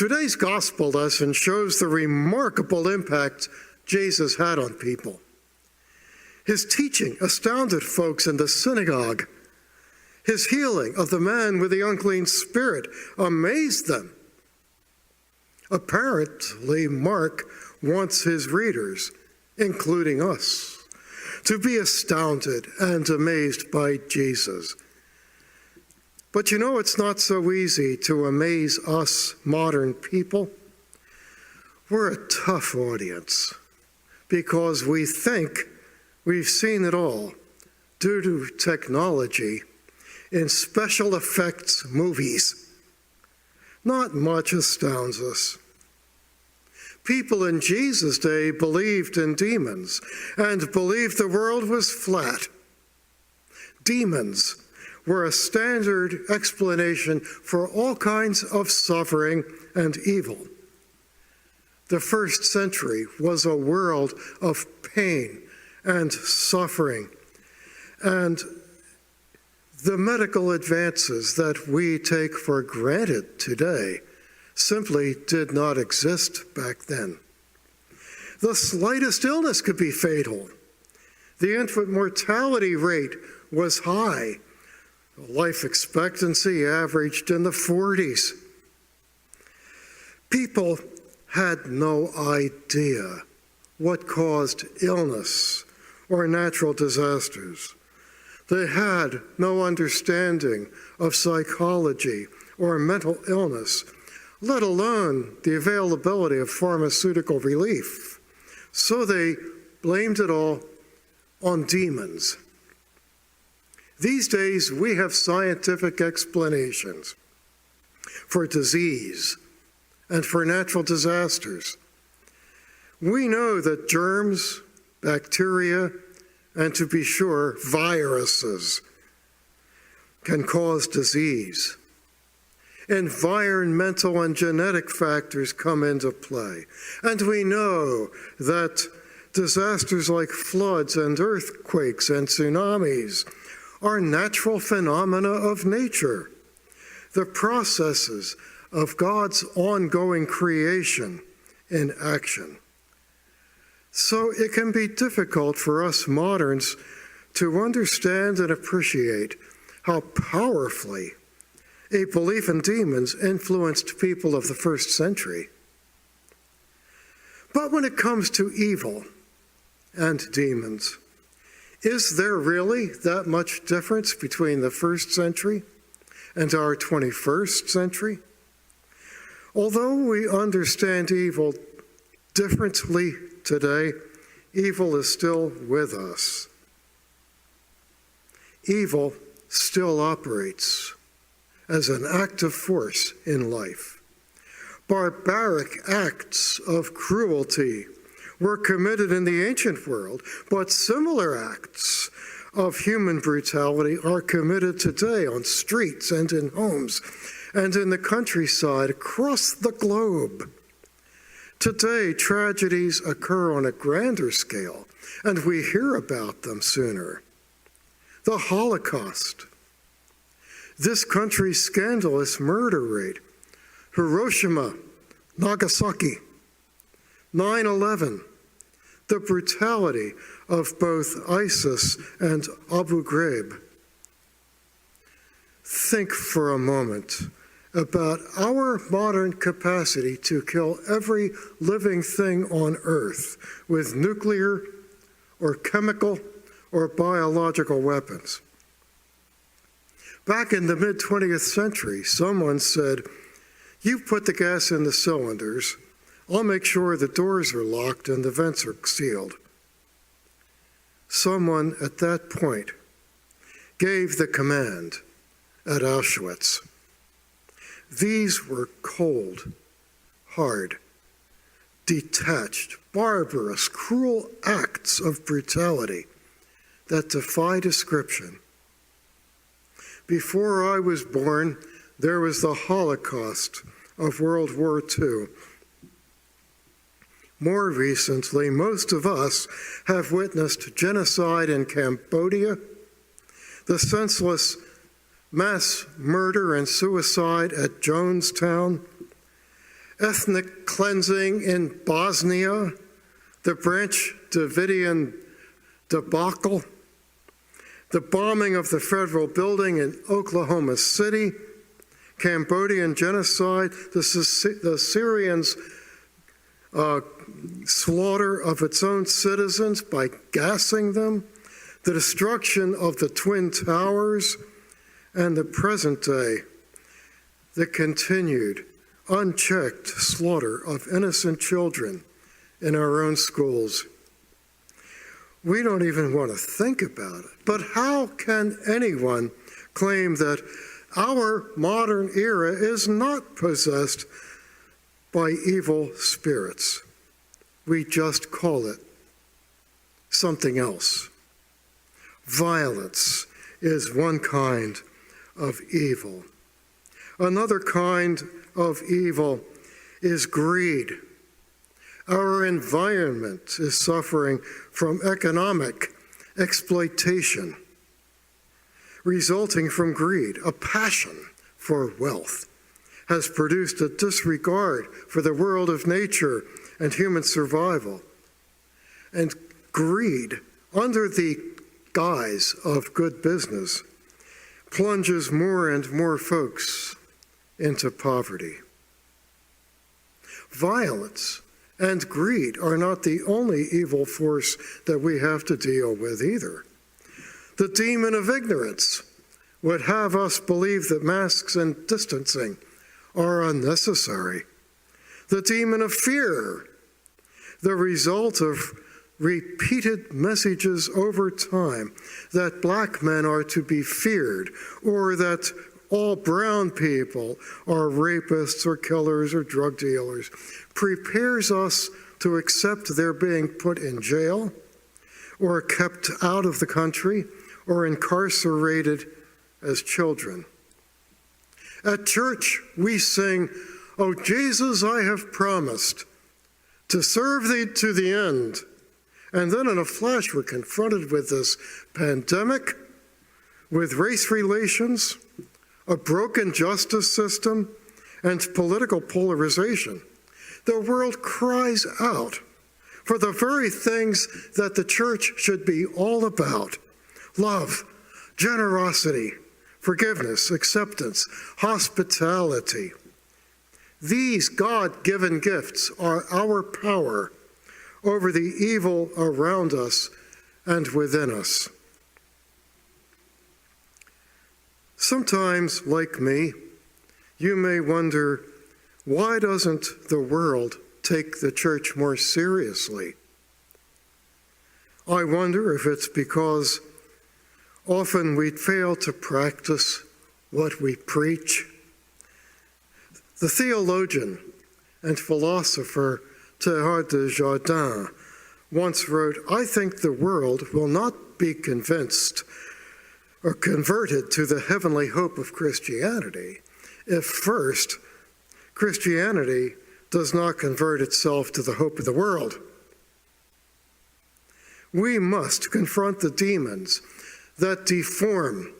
Today's gospel lesson shows the remarkable impact Jesus had on people. His teaching astounded folks in the synagogue. His healing of the man with the unclean spirit amazed them. Apparently, Mark wants his readers, including us, to be astounded and amazed by Jesus. But you know, it's not so easy to amaze us modern people. We're a tough audience because we think we've seen it all due to technology in special effects movies. Not much astounds us. People in Jesus' day believed in demons and believed the world was flat. Demons were a standard explanation for all kinds of suffering and evil. The first century was a world of pain and suffering, and the medical advances that we take for granted today simply did not exist back then. The slightest illness could be fatal. The infant mortality rate was high. Life expectancy averaged in the 40s. People had no idea what caused illness or natural disasters. They had no understanding of psychology or mental illness, let alone the availability of pharmaceutical relief. So they blamed it all on demons. These days, we have scientific explanations for disease and for natural disasters. We know that germs, bacteria, and to be sure, viruses can cause disease. Environmental and genetic factors come into play. And we know that disasters like floods and earthquakes and tsunamis are natural phenomena of nature, the processes of God's ongoing creation in action. So it can be difficult for us moderns to understand and appreciate how powerfully a belief in demons influenced people of the first century. But when it comes to evil and demons, is there really that much difference between the first century and our 21st century? Although we understand evil differently today, evil is still with us. Evil still operates as an active force in life. Barbaric acts of cruelty were committed in the ancient world, but similar acts of human brutality are committed today on streets and in homes and in the countryside across the globe. Today, tragedies occur on a grander scale, and we hear about them sooner. The Holocaust, this country's scandalous murder rate, Hiroshima, Nagasaki, 9/11, the brutality of both ISIS and Abu Ghraib. Think for a moment about our modern capacity to kill every living thing on Earth with nuclear or chemical or biological weapons. Back in the mid-20th century, someone said, "You put the gas in the cylinders, I'll make sure the doors are locked and the vents are sealed." Someone at that point gave the command at Auschwitz. These were cold, hard, detached, barbarous, cruel acts of brutality that defy description. Before I was born, there was the Holocaust of World War II. More recently, most of us have witnessed genocide in Cambodia, the senseless mass murder and suicide at Jonestown, ethnic cleansing in Bosnia, the Branch Davidian debacle, the bombing of the federal building in Oklahoma City, Cambodian genocide, the Syrians' slaughter of its own citizens by gassing them, the destruction of the Twin Towers, and the present day, the continued, unchecked slaughter of innocent children in our own schools. We don't even want to think about it. But how can anyone claim that our modern era is not possessed by evil spirits? We just call it something else. Violence is one kind of evil. Another kind of evil is greed. Our environment is suffering from economic exploitation, resulting from greed. A passion for wealth has produced a disregard for the world of nature and human survival. And greed, under the guise of good business, plunges more and more folks into poverty. Violence and greed are not the only evil force that we have to deal with either. The demon of ignorance would have us believe that masks and distancing are unnecessary. The demon of fear, the result of repeated messages over time that black men are to be feared, or that all brown people are rapists or killers or drug dealers, prepares us to accept their being put in jail or kept out of the country or incarcerated as children. At church, we sing, "O Jesus, I have promised to serve thee to the end." And then in a flash, we're confronted with this pandemic, with race relations, a broken justice system, and political polarization. The world cries out for the very things that the church should be all about: love, generosity, forgiveness, acceptance, hospitality. These God-given gifts are our power over the evil around us and within us. Sometimes, like me, you may wonder, why doesn't the world take the church more seriously? I wonder if it's because often we fail to practice what we preach. The theologian and philosopher Teilhard de Chardin once wrote, "I think the world will not be convinced or converted to the heavenly hope of Christianity if first Christianity does not convert itself to the hope of the world." We must confront the demons that deform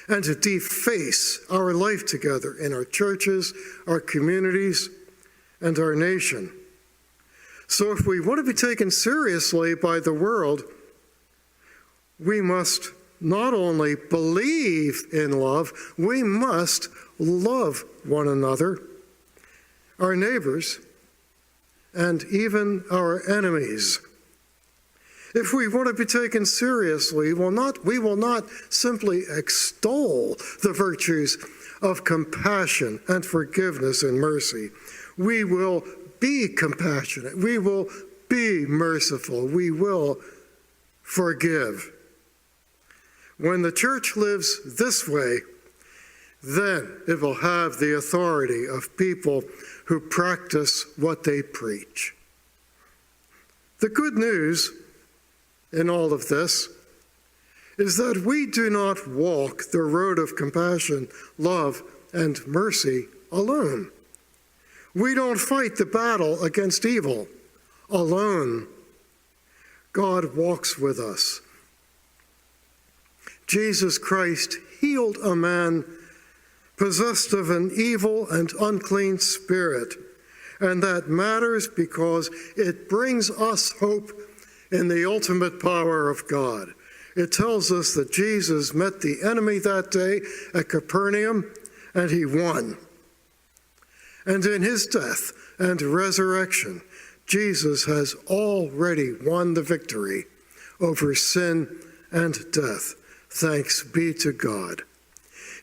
and to deface our life together in our churches, our communities, and our nation. So if we want to be taken seriously by the world, we must not only believe in love, we must love one another, our neighbors, and even our enemies. If we want to be taken seriously, we will not simply extol the virtues of compassion and forgiveness and mercy. We will be compassionate. We will be merciful. We will forgive. When the church lives this way, then it will have the authority of people who practice what they preach. The good news in all of this is that we do not walk the road of compassion, love, and mercy alone. We don't fight the battle against evil alone. God walks with us. Jesus Christ healed a man possessed of an evil and unclean spirit And that matters because it brings us hope in the ultimate power of God. It tells us that Jesus met the enemy that day at Capernaum, and he won. And in his death and resurrection, Jesus has already won the victory over sin and death. Thanks be to God.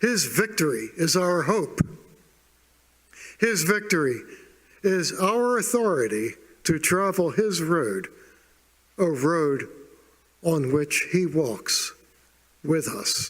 His victory is our hope. His victory is our authority to travel his road, a road on which he walks with us.